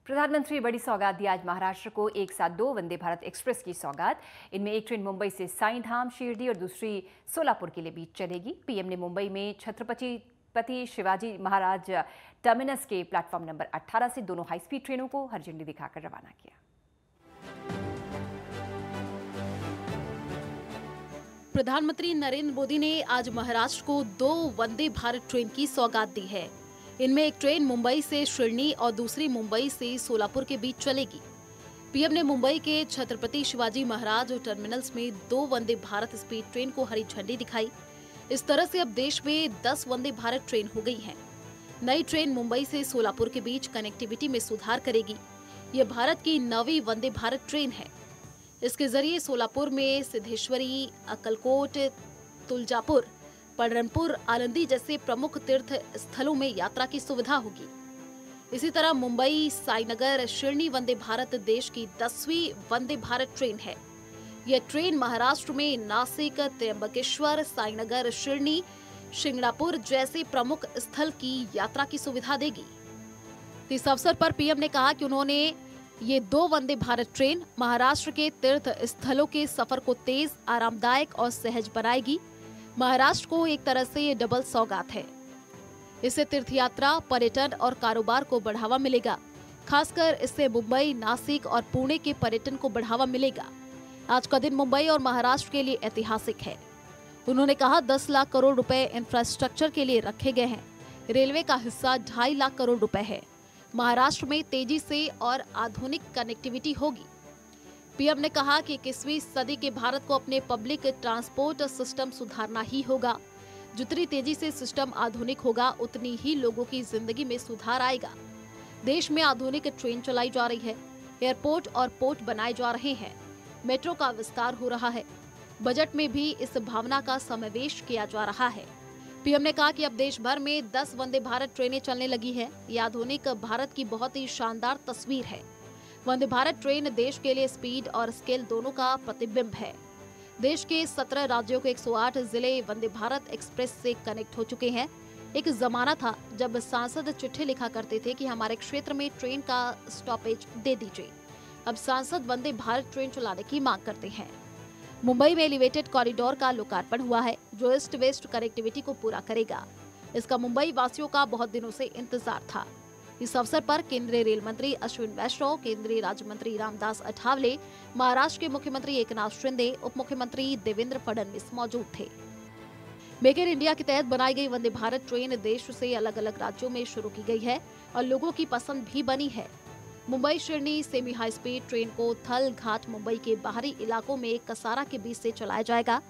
प्रधानमंत्री बड़ी सौगात दी आज महाराष्ट्र को एक साथ 2 वंदे भारत एक्सप्रेस की सौगात। इनमें एक ट्रेन मुंबई से साईंधाम, शिरडी और दूसरी सोलापुर के लिए बीच चलेगी। पीएम ने मुंबई में छत्रपति शिवाजी महाराज टर्मिनस के प्लेटफॉर्म नंबर 18 से दोनों हाई स्पीड ट्रेनों को हरी झंडी दिखाकर रवाना किया। प्रधानमंत्री नरेंद्र मोदी ने आज महाराष्ट्र को 2 वंदे भारत ट्रेन की सौगात दी है। इनमें एक ट्रेन मुंबई से शिरडी और दूसरी मुंबई से सोलापुर के बीच चलेगी। पीएम ने मुंबई के छत्रपति शिवाजी महाराज टर्मिनल्स में 2 वंदे भारत स्पीड ट्रेन को हरी झंडी दिखाई। इस तरह से अब देश में 10 वंदे भारत ट्रेन हो गई हैं। नई ट्रेन मुंबई से सोलापुर के बीच कनेक्टिविटी में सुधार करेगी। ये भारत की 9वीं वंदे भारत ट्रेन है। इसके जरिए सोलापुर में सिद्धेश्वरी, अक्कलकोट, तुलजापुर, पंढरपुर, आनंदी जैसे प्रमुख तीर्थ स्थलों में यात्रा की सुविधा होगी। इसी तरह मुंबई, साईनगर, शिरडी वंदे भारत देश की 10वीं वंदे भारत ट्रेन है। यह ट्रेन महाराष्ट्र में नासिक, त्र्यंबकेश्वर, साईनगर, शिरडी, शिंगणापुर जैसे प्रमुख स्थल की यात्रा की सुविधा देगी। इस अवसर पर पीएम ने कहा कि उन्होंने ये 2 वंदे भारत ट्रेन महाराष्ट्र के तीर्थ स्थलों के सफर को तेज, आरामदायक और सहज बनाएगी। महाराष्ट्र को एक तरह से ये डबल सौगात है। इससे तीर्थयात्रा, पर्यटन और कारोबार को बढ़ावा मिलेगा। खासकर इससे मुंबई, नासिक और पुणे के पर्यटन को बढ़ावा मिलेगा। आज का दिन मुंबई और महाराष्ट्र के लिए ऐतिहासिक है। उन्होंने कहा 10 लाख करोड़ रुपए इंफ्रास्ट्रक्चर के लिए रखे गए हैं। रेलवे का हिस्सा 2.5 लाख करोड़ रुपए है। महाराष्ट्र में तेजी से और आधुनिक कनेक्टिविटी होगी। पीएम ने कहा कि 21वीं सदी के भारत को अपने पब्लिक ट्रांसपोर्ट सिस्टम सुधारना ही होगा। जितनी तेजी से सिस्टम आधुनिक होगा, उतनी ही लोगों की जिंदगी में सुधार आएगा। देश में आधुनिक ट्रेन चलाई जा रही है। एयरपोर्ट और पोर्ट बनाए जा रहे हैं। मेट्रो का विस्तार हो रहा है। बजट में भी इस भावना का समावेश किया जा रहा है। पीएम ने कहा कि अब देश भर में 10 वंदे भारत ट्रेनें चलने लगी है। ये आधुनिक भारत की बहुत ही शानदार तस्वीर है। वंदे भारत ट्रेन देश के लिए स्पीड और स्केल दोनों का प्रतिबिंब है। देश के 17 राज्यों के 108 जिले वंदे भारत एक्सप्रेस से कनेक्ट हो चुके हैं। एक जमाना था जब सांसद चिट्ठी लिखा करते थे कि हमारे क्षेत्र में ट्रेन का स्टॉपेज दे दीजिए। अब सांसद वंदे भारत ट्रेन चलाने की मांग करते हैं। मुंबई में एलिवेटेड कॉरिडोर का लोकार्पण हुआ है, जो ईस्ट वेस्ट कनेक्टिविटी को पूरा करेगा। इसका मुंबई वासियों का बहुत दिनों से इंतजार था। इस अवसर पर केंद्रीय रेल मंत्री अश्विन वैष्णव, केंद्रीय राज्य मंत्री रामदास अठावले, महाराष्ट्र के मुख्यमंत्री एकनाथ शिंदे, उप मुख्यमंत्री देवेंद्र फडणवीस मौजूद थे। मेक इन इंडिया के तहत बनाई गई वंदे भारत ट्रेन देश से अलग अलग राज्यों में शुरू की गई है और लोगों की पसंद भी बनी है। Mumbai Shirdi semi high speed train को थल घाट मुंबई के बाहरी इलाकों में कसारा के बीच से चलाया जाएगा।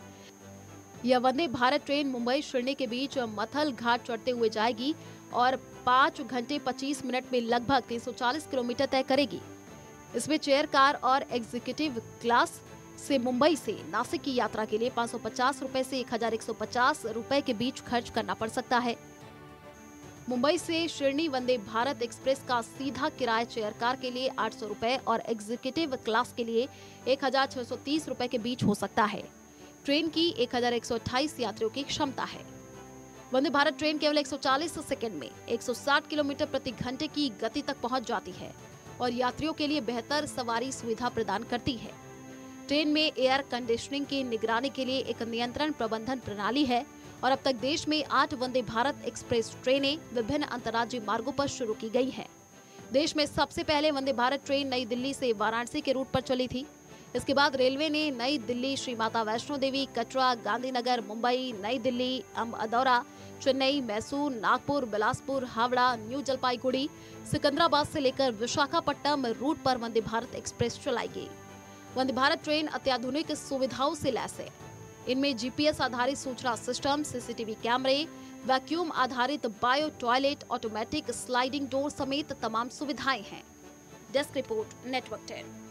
यह वंदे भारत ट्रेन मुंबई शिरडी के बीच मथल घाट चढ़ते हुए जाएगी और 5 घंटे 25 मिनट में लगभग 340 किलोमीटर तय करेगी। इसमें चेयर कार और एग्जीक्यूटिव क्लास से मुंबई से नासिक की यात्रा के लिए 550 रुपए से 1150 रुपए के बीच खर्च करना पड़ सकता है। मुंबई से शिरडी वंदे भारत एक्सप्रेस का सीधा किराया चेयर कार के लिए 800 रुपए और एग्जीक्यूटिव क्लास के लिए 1630 रुपए के बीच हो सकता है। ट्रेन की 1128 यात्रियों की क्षमता है। वंदे भारत ट्रेन केवल 140 सेकंड में 160 किलोमीटर प्रति घंटे की गति तक पहुंच जाती है और यात्रियों के लिए बेहतर सवारी सुविधा प्रदान करती है। ट्रेन में एयर कंडीशनिंग की निगरानी के लिए एक नियंत्रण प्रबंधन प्रणाली है और अब तक देश में 8 वंदे भारत एक्सप्रेस ट्रेनें विभिन्न अंतर्राज्यीय मार्गों पर शुरू की गई हैं। देश में सबसे पहले वंदे भारत ट्रेन नई दिल्ली से वाराणसी के रूट पर चली थी। इसके बाद रेलवे ने नई दिल्ली, श्री माता वैष्णो देवी, कटरा, गांधीनगर, मुंबई, नई दिल्ली, अमअदौरा, चेन्नई, मैसूर, नागपुर, बिलासपुर, हावड़ा, न्यू जलपाईगुड़ी, सिकंदराबाद से लेकर विशाखापट्टनम रूट पर वंदे भारत एक्सप्रेस चलाएगी। वंदे भारत ट्रेन अत्याधुनिक सुविधाओं से लैस है। इनमें जीपीएस आधारित सूचना सिस्टम, सीसीटीवी कैमरे, वैक्यूम आधारित bio toilet, automatic sliding door समेत तमाम सुविधाएं हैं। Desk report, network 10।